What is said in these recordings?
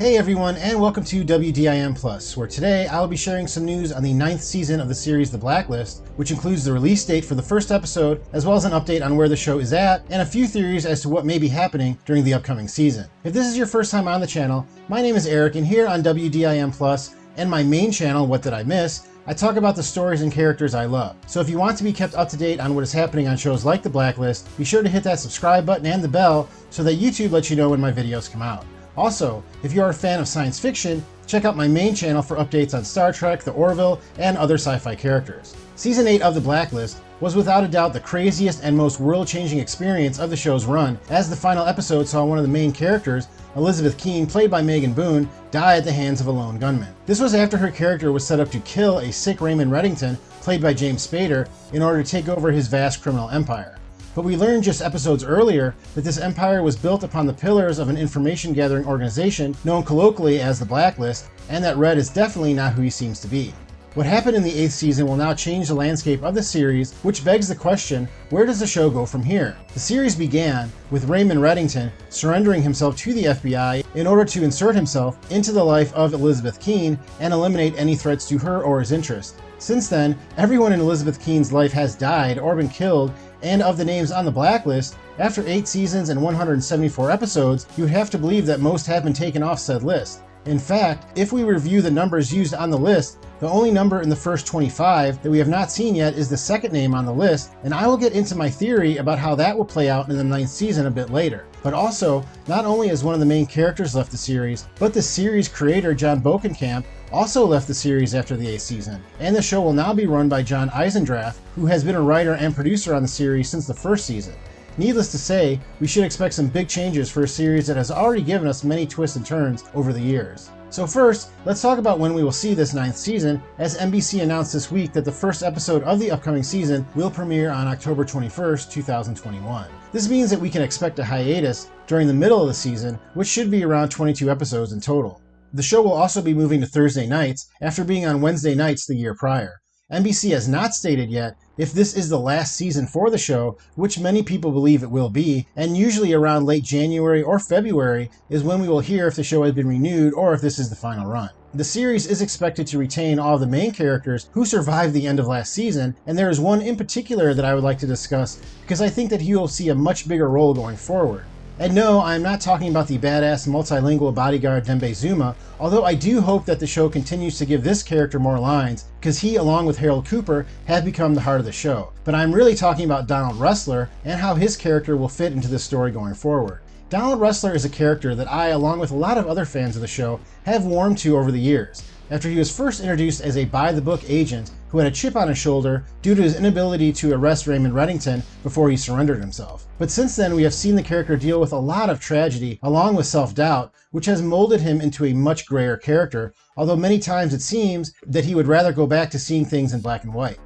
Hey everyone, and welcome to WDIM+, where today I'll be sharing some news on the 9th season of the series The Blacklist, which includes the release date for the first episode, as well as an update on where the show is at, and a few theories as to what may be happening during the upcoming season. If this is your first time on the channel, my name is Eric, and here on WDIM+, and my main channel, What Did I Miss?, I talk about the stories and characters I love. So if you want to be kept up to date on what is happening on shows like The Blacklist, be sure to hit that subscribe button and the bell so that YouTube lets you know when my videos come out. Also, if you are a fan of science fiction, check out my main channel for updates on Star Trek, the Orville, and other sci-fi characters. Season 8 of The Blacklist was without a doubt the craziest and most world-changing experience of the show's run, as the final episode saw one of the main characters, Elizabeth Keene, played by Megan Boone, die at the hands of a lone gunman. This was after her character was set up to kill a sick Raymond Reddington, played by James Spader, in order to take over his vast criminal empire. But we learned just episodes earlier that this empire was built upon the pillars of an information-gathering organization known colloquially as the Blacklist, and that Red is definitely not who he seems to be. What happened in the 8th season will now change the landscape of the series, which begs the question, where does the show go from here? The series began with Raymond Reddington surrendering himself to the FBI in order to insert himself into the life of Elizabeth Keene and eliminate any threats to her or his interest. Since then, everyone in Elizabeth Keene's life has died or been killed, and of the names on the Blacklist, after 8 seasons and 174 episodes, you would have to believe that most have been taken off said list. In fact, if we review the numbers used on the list, the only number in the first 25 that we have not seen yet is the second name on the list, and I will get into my theory about how that will play out in the 9th season a bit later. But also, not only has one of the main characters left the series, but the series creator John Bokenkamp also left the series after the 8th season, and the show will now be run by John Eisendrath, who has been a writer and producer on the series since the first season. Needless to say, we should expect some big changes for a series that has already given us many twists and turns over the years. So first, let's talk about when we will see this 9th season, as NBC announced this week that the first episode of the upcoming season will premiere on October 21st, 2021. This means that we can expect a hiatus during the middle of the season, which should be around 22 episodes in total. The show will also be moving to Thursday nights, after being on Wednesday nights the year prior. NBC has not stated yet if this is the last season for the show, which many people believe it will be, and usually around late January or February is when we will hear if the show has been renewed or if this is the final run. The series is expected to retain all of the main characters who survived the end of last season, and there is one in particular that I would like to discuss because I think that he will see a much bigger role going forward. And no, I'm not talking about the badass multilingual bodyguard Dembe Zuma, although I do hope that the show continues to give this character more lines, because he, along with Harold Cooper, have become the heart of the show. But I'm really talking about Donald Rustler and how his character will fit into this story going forward. Donald Rustler is a character that I, along with a lot of other fans of the show, have warmed to over the years, after he was first introduced as a by-the-book agent who had a chip on his shoulder due to his inability to arrest Raymond Reddington before he surrendered himself. But since then, we have seen the character deal with a lot of tragedy along with self-doubt, which has molded him into a much grayer character, although many times it seems that he would rather go back to seeing things in black and white.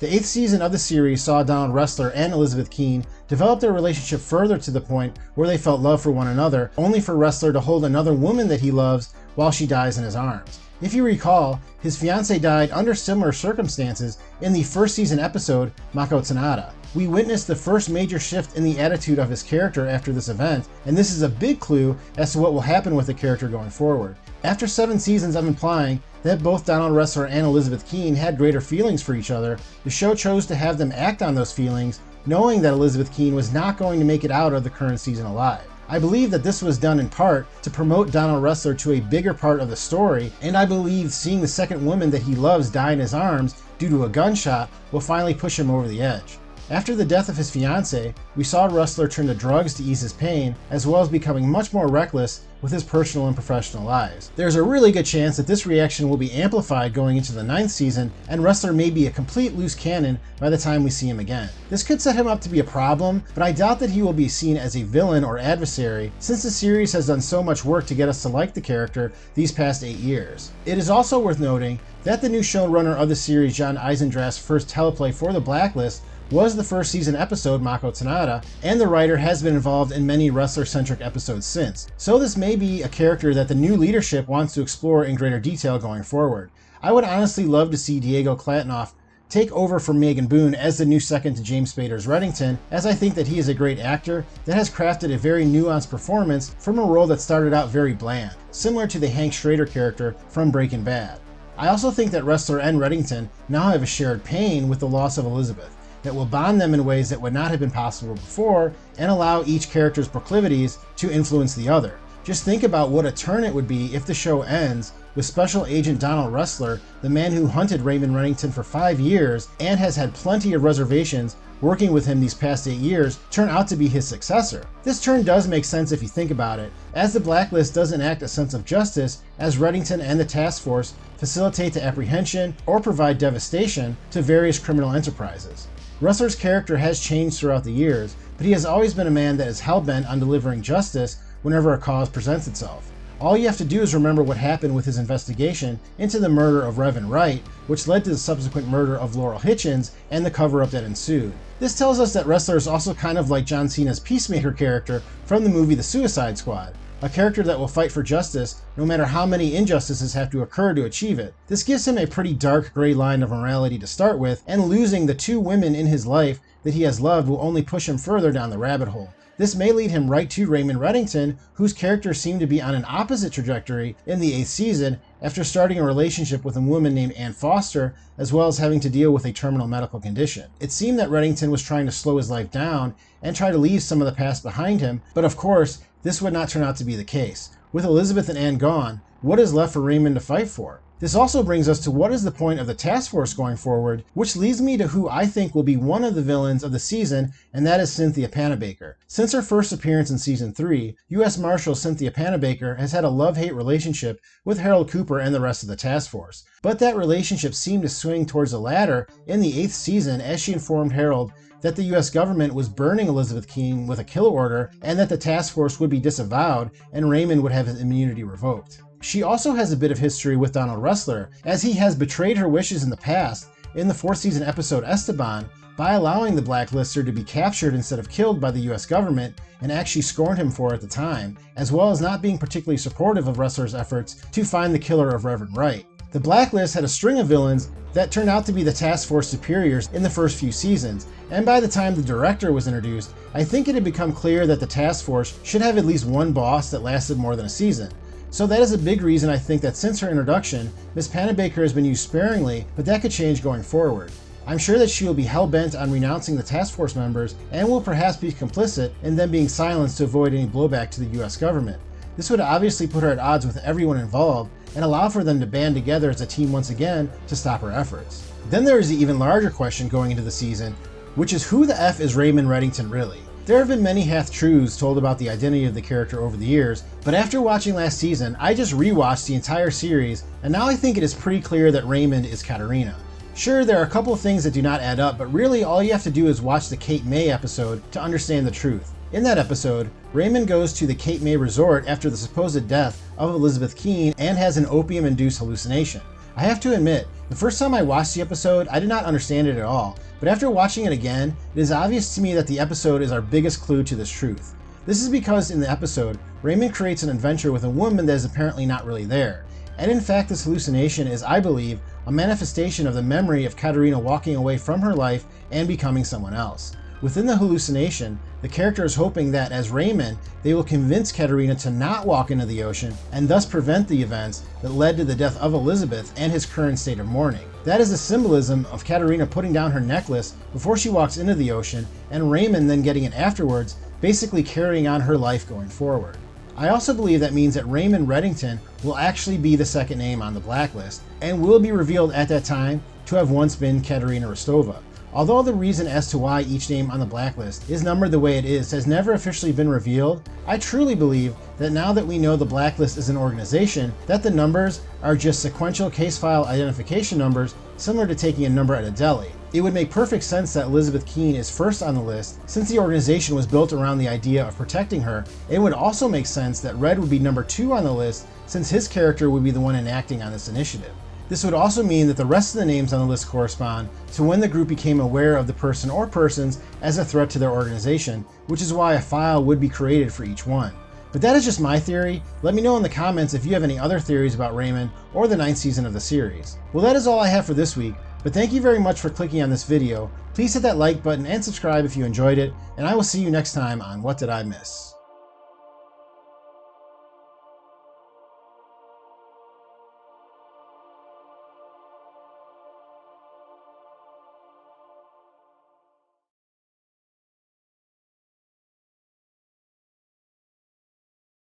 The 8th season of the series saw Donald Rustler and Elizabeth Keene develop their relationship further to the point where they felt love for one another, only for Rustler to hold another woman that he loves while she dies in his arms. If you recall, his fiancée died under similar circumstances in the first season episode, Mako Tsunada. We witnessed the first major shift in the attitude of his character after this event, and this is a big clue as to what will happen with the character going forward. After 7 seasons of implying that both Donald Rustler and Elizabeth Keene had greater feelings for each other, the show chose to have them act on those feelings, knowing that Elizabeth Keene was not going to make it out of the current season alive. I believe that this was done in part to promote Donald Rustler to a bigger part of the story, and I believe seeing the second woman that he loves die in his arms due to a gunshot will finally push him over the edge. After the death of his fiancée, we saw Rustler turn to drugs to ease his pain, as well as becoming much more reckless with his personal and professional lives. There's a really good chance that this reaction will be amplified going into the 9th season, and Rustler may be a complete loose cannon by the time we see him again. This could set him up to be a problem, but I doubt that he will be seen as a villain or adversary, since the series has done so much work to get us to like the character these past 8 years. It is also worth noting that the new showrunner of the series, John Eisendrath's first teleplay for The Blacklist, was the first season episode Mako Tsunada, and the writer has been involved in many Rustler-centric episodes since. So this may be a character that the new leadership wants to explore in greater detail going forward. I would honestly love to see Diego Klatanoff take over from Megan Boone as the new second to James Spader's Reddington, as I think that he is a great actor that has crafted a very nuanced performance from a role that started out very bland, similar to the Hank Schrader character from Breaking Bad. I also think that Rustler and Reddington now have a shared pain with the loss of Elizabeth that will bond them in ways that would not have been possible before and allow each character's proclivities to influence the other. Just think about what a turn it would be if the show ends with Special Agent Donald Rustler, the man who hunted Raymond Reddington for 5 years and has had plenty of reservations working with him these past 8 years, turn out to be his successor. This turn does make sense if you think about it, as the Blacklist does enact a sense of justice as Reddington and the task force facilitate the apprehension or provide devastation to various criminal enterprises. Rustler's character has changed throughout the years, but he has always been a man that is hell-bent on delivering justice whenever a cause presents itself. All you have to do is remember what happened with his investigation into the murder of Reverend Wright, which led to the subsequent murder of Laurel Hitchens and the cover-up that ensued. This tells us that Rustler is also kind of like John Cena's Peacemaker character from the movie The Suicide Squad, a character that will fight for justice no matter how many injustices have to occur to achieve it. This gives him a pretty dark gray line of morality to start with, and losing the 2 women in his life that he has loved will only push him further down the rabbit hole. This may lead him right to Raymond Reddington, whose character seemed to be on an opposite trajectory in the 8th season after starting a relationship with a woman named Ann Foster, as well as having to deal with a terminal medical condition. It seemed that Reddington was trying to slow his life down and try to leave some of the past behind him, but of course, this would not turn out to be the case. With Elizabeth and Ann gone, what is left for Raymond to fight for? This also brings us to what is the point of the task force going forward, which leads me to who I think will be one of the villains of the season, and that is Cynthia Panabaker. Since her first appearance in season 3, U.S. Marshal Cynthia Panabaker has had a love-hate relationship with Harold Cooper and the rest of the task force. But that relationship seemed to swing towards the latter in the 8th season as she informed Harold that the US government was burning Elizabeth Keene with a kill order and that the task force would be disavowed and Raymond would have his immunity revoked. She also has a bit of history with Donald Rustler, as he has betrayed her wishes in the past in the 4th season episode Esteban by allowing the Blacklister to be captured instead of killed by the US government, and actually scorned him for at the time, as well as not being particularly supportive of Rustler's efforts to find the killer of Reverend Wright. The Blacklist had a string of villains that turned out to be the task force superiors in the first few seasons, and by the time the director was introduced, I think it had become clear that the task force should have at least one boss that lasted more than a season. So that is a big reason I think that since her introduction, Ms. Panabaker has been used sparingly, but that could change going forward. I'm sure that she will be hell-bent on renouncing the task force members and will perhaps be complicit in them being silenced to avoid any blowback to the US government. This would obviously put her at odds with everyone involved and allow for them to band together as a team once again to stop her efforts. Then there is the even larger question going into the season, which is who the F is Raymond Reddington really? There have been many half-truths told about the identity of the character over the years, but after watching last season, I just rewatched the entire series, and now I think it is pretty clear that Raymond is Katerina. Sure, there are a couple of things that do not add up, but really all you have to do is watch the Cape May episode to understand the truth. In that episode, Raymond goes to the Cape May resort after the supposed death of Elizabeth Keene and has an opium-induced hallucination. I have to admit, the first time I watched the episode, I did not understand it at all, but after watching it again, it is obvious to me that the episode is our biggest clue to this truth. This is because in the episode, Raymond creates an adventure with a woman that is apparently not really there. And in fact, this hallucination is, I believe, a manifestation of the memory of Katerina walking away from her life and becoming someone else. Within the hallucination, the character is hoping that, as Raymond, they will convince Katerina to not walk into the ocean and thus prevent the events that led to the death of Elizabeth and his current state of mourning. That is the symbolism of Katerina putting down her necklace before she walks into the ocean, and Raymond then getting it afterwards, basically carrying on her life going forward. I also believe that means that Raymond Reddington will actually be the second name on the Blacklist, and will be revealed at that time to have once been Katerina Rostova. Although the reason as to why each name on the Blacklist is numbered the way it is has never officially been revealed, I truly believe that now that we know the Blacklist is an organization, that the numbers are just sequential case file identification numbers similar to taking a number at a deli. It would make perfect sense that Elizabeth Keene is first on the list since the organization was built around the idea of protecting her. It would also make sense that Red would be number 2 on the list since his character would be the one enacting on this initiative. This would also mean that the rest of the names on the list correspond to when the group became aware of the person or persons as a threat to their organization, which is why a file would be created for each one. But that is just my theory. Let me know in the comments if you have any other theories about Raymond or the 9th season of the series. Well, that is all I have for this week. But thank you very much for clicking on this video. Please hit that like button and subscribe if you enjoyed it, and I will see you next time on What Did I Miss?